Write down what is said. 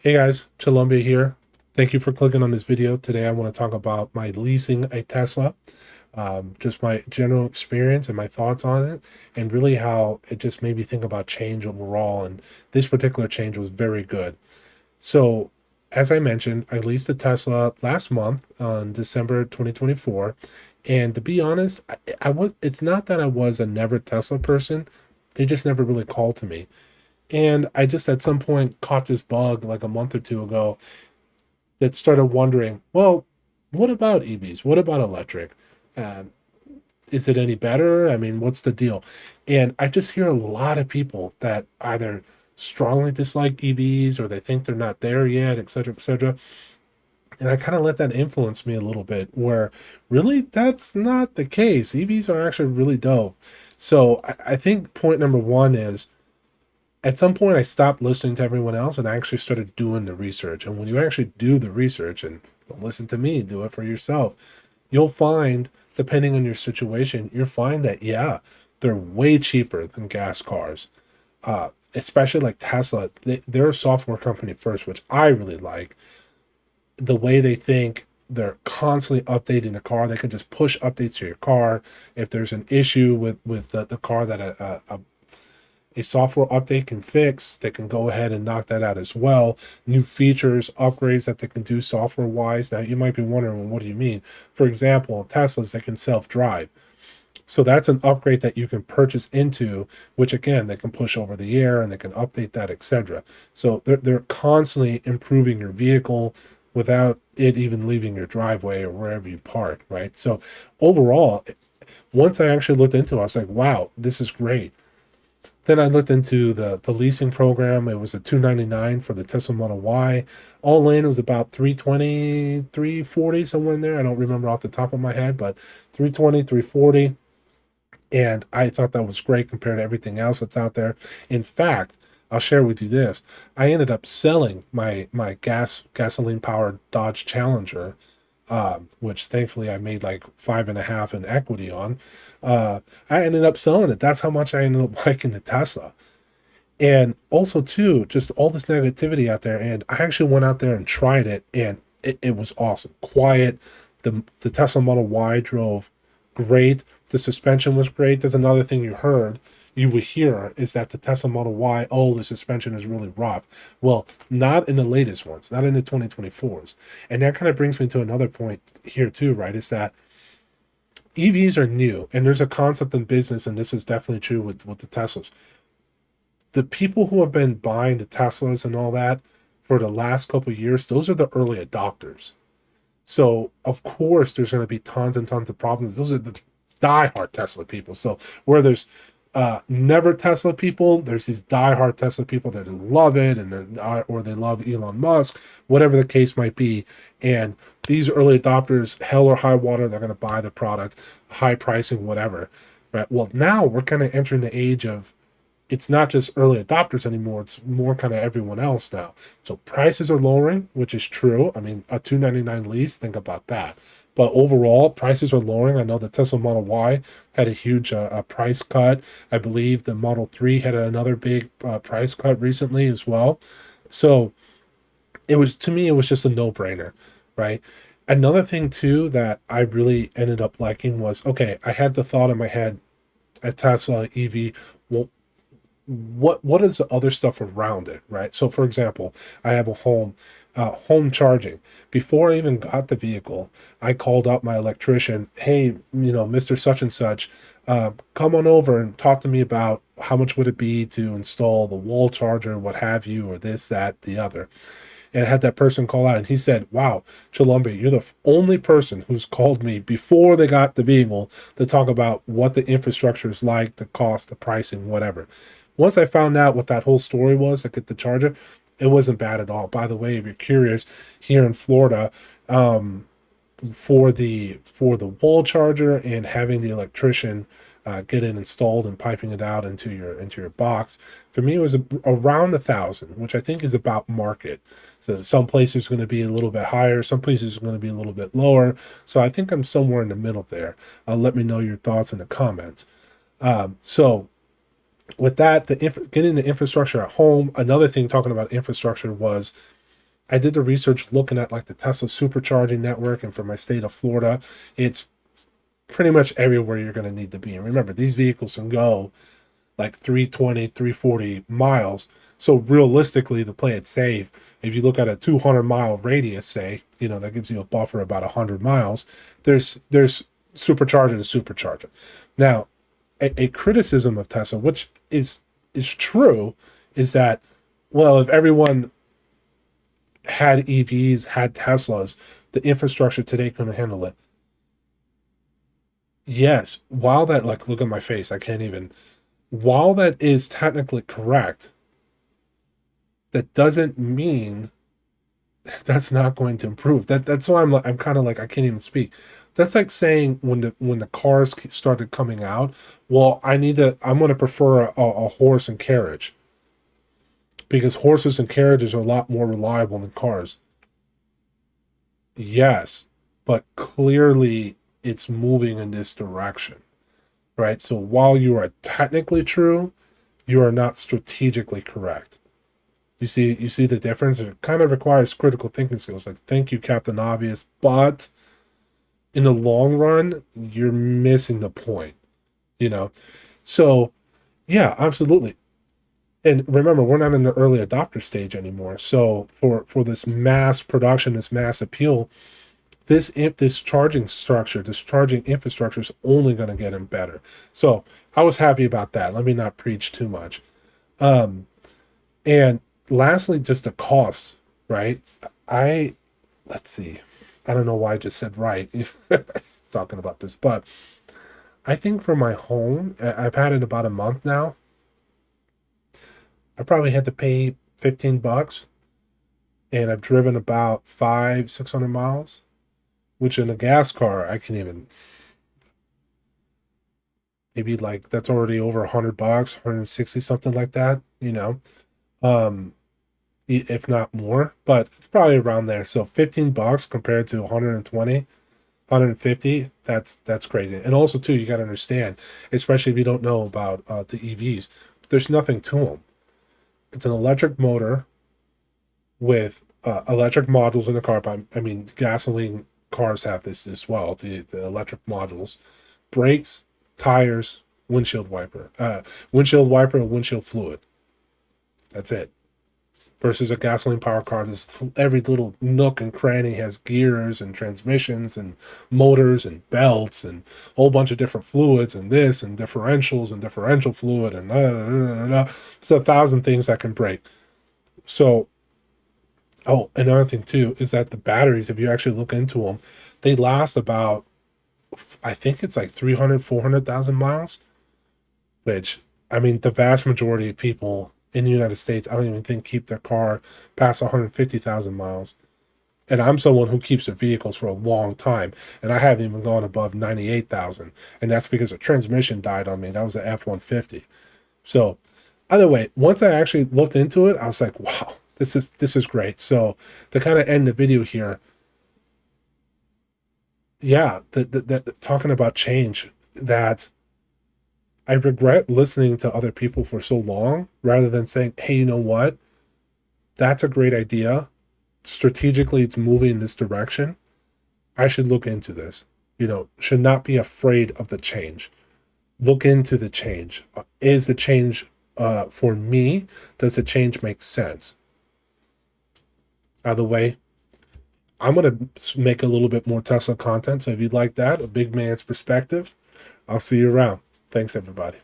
Hey guys, Chillombia here. Thank you for clicking on this video. Today I want to talk about my leasing a Tesla, just my general experience and my thoughts on it, and really how it just made me think about change overall. And this particular change was very good. So, as I mentioned, I leased a Tesla last month on December 2024. And to be honest, it's not that I was a never Tesla person, they just never really called to me. And I just at some point caught this bug like a month or two ago that started wondering, well, what about EVs? What about electric? Uh, is it any better? I mean, what's the deal? And I just hear a lot of people that either strongly dislike EVs or they think they're not there yet, et cetera, et cetera. And I kind of let that influence me a little bit, where really that's not the case. EVs are actually really dope. So I think point number one is at some point I stopped listening to everyone else and I actually started doing the research. And when you actually do the research and don't listen to me, do it for yourself, you'll find, depending on your situation, you'll find that yeah, they're way cheaper than gas cars. Especially like Tesla, they're a software company first, which I really like. The way they think, they're constantly updating the car. They can just push updates to your car if there's an issue with the car that a software update can fix. They can go ahead and knock that out as well. New features, upgrades that they can do software wise. Now, you might be wondering, well, what do you mean? For example, Teslas that can self drive. So that's an upgrade that you can purchase into, which again, they can push over the air and they can update that, etc. So they're constantly improving your vehicle without it even leaving your driveway or wherever you park, right? So overall, once I actually looked into it, I was like, wow, this is great. Then I looked into the leasing program. It was a 299 for the Tesla Model Y. All in, it was about 320, 340, somewhere in there. I don't remember off the top of my head, but 320, 340. And I thought that was great compared to everything else that's out there. In fact, I'll share with you this. I ended up selling my gasoline powered Dodge Challenger, which thankfully I made like 5.5 in equity on. I ended up selling it. That's how much I ended up liking the Tesla. And also too, just all this negativity out there. And I actually went out there and tried it, and it was awesome. Quiet. The Tesla Model Y drove great. The suspension was great. There's another thing you would hear is that the Tesla Model Y, oh, the suspension is really rough. Well, not in the latest ones, not in the 2024s. And that kind of brings me to another point here too, right? Is that EVs are new, and there's a concept in business, and this is definitely true with the Teslas. The people who have been buying the Teslas and all that for the last couple of years, those are the early adopters. So of course there's going to be tons and tons of problems. Those are the diehard Tesla people. So where there's never Tesla people, there's these diehard Tesla people that love it, and or they love Elon Musk, whatever the case might be. And these early adopters, hell or high water, they're going to buy the product, high pricing, whatever. Right. Well, now we're kind of entering the age of it's not just early adopters anymore. It's more kind of everyone else now. So prices are lowering, which is true. I mean, a 299 lease, think about that. But overall, prices are lowering. I know the Tesla Model Y had a huge price cut. I believe the Model 3 had another big price cut recently as well. So it was, to me, it was just a no-brainer, right? Another thing too that I really ended up liking was, okay, I had the thought in my head, a Tesla EV. Well, what is the other stuff around it, right? So for example, I have a home charging. Before I even got the vehicle, I called up my electrician. Hey, Mr. Such and Such, come on over and talk to me about how much would it be to install the wall charger, what have you, or this, that, the other. And I had that person call out, and he said, wow, Chillombia, you're the only person who's called me before they got the vehicle to talk about what the infrastructure is like, the cost, the pricing, whatever. Once I found out what that whole story was, I get the charger, it wasn't bad at all. By the way, if you're curious, here in Florida, for the wall charger and having the electrician get it installed and piping it out into your box, for me it was around 1,000, which I think is about market. So some places are going to be a little bit higher, some places are going to be a little bit lower. So I think I'm somewhere in the middle there. Let me know your thoughts in the comments. So with that, getting the infrastructure at home. Another thing talking about infrastructure was I did the research looking at like the Tesla supercharging network, and for my state of Florida, it's pretty much everywhere you're going to need to be. And remember, these vehicles can go like 320, 340 miles. So realistically, to play it safe, if you look at a 200-mile radius, say, that gives you a buffer about 100 miles. There's supercharger to supercharger. Now, a criticism of Tesla, which is true, is that, well, if everyone had EVs, had Teslas, the infrastructure today couldn't handle it. Yes, while that, like, look at my face, I can't even. While that is technically correct, that doesn't mean that's not going to improve. That's why I'm kind of like I can't even speak. That's like saying when the cars started coming out, well, I'm going to prefer a horse and carriage because horses and carriages are a lot more reliable than cars. Yes, but clearly it's moving in this direction, right? So while you are technically true, you are not strategically correct. You see the difference? It kind of requires critical thinking skills. Like, thank you, Captain Obvious, but in the long run, you're missing the point, you know? So, yeah, absolutely. And remember, we're not in the early adopter stage anymore. So for this mass production, this mass appeal, this charging structure, this charging infrastructure is only going to get better. So I was happy about that. Let me not preach too much. And lastly, just the cost, right? I let's see. I don't know why I just said right talking about this, but I think for my home, I've had it about a month now. I probably had to pay $15, and I've driven about 600 miles, which in a gas car I can even maybe like that's already over $100, 160, something like that. Um, if not more, but it's probably around there. So $15 compared to 120, 150, that's crazy. And also too, you got to understand, especially if you don't know about the EVs, there's nothing to them. It's an electric motor with electric modules in the car. I mean, gasoline cars have this as well. The electric modules, brakes, tires, windshield wiper, and windshield fluid. That's it. Versus a gasoline powered car, every little nook and cranny has gears and transmissions and motors and belts and a whole bunch of different fluids and this and differentials and differential fluid and it's 1,000 things that can break. So, oh, another thing too is that the batteries, if you actually look into them, they last about, I think it's like 300, 400,000 miles, which, I mean, the vast majority of people in the United States, I don't even think keep their car past 150,000 miles. And I'm someone who keeps their vehicles for a long time, and I haven't even gone above 98,000. And that's because a transmission died on me. That was an F-150. So either way, once I actually looked into it, I was like, wow, this is great. So to kind of end the video here, yeah, talking about change, that I regret listening to other people for so long rather than saying, hey, you know what? That's a great idea. Strategically, it's moving in this direction. I should look into this. Should not be afraid of the change. Look into the change. Is the change for me? Does the change make sense? Either way, I'm going to make a little bit more Tesla content. So if you'd like that, a big man's perspective, I'll see you around. Thanks, everybody.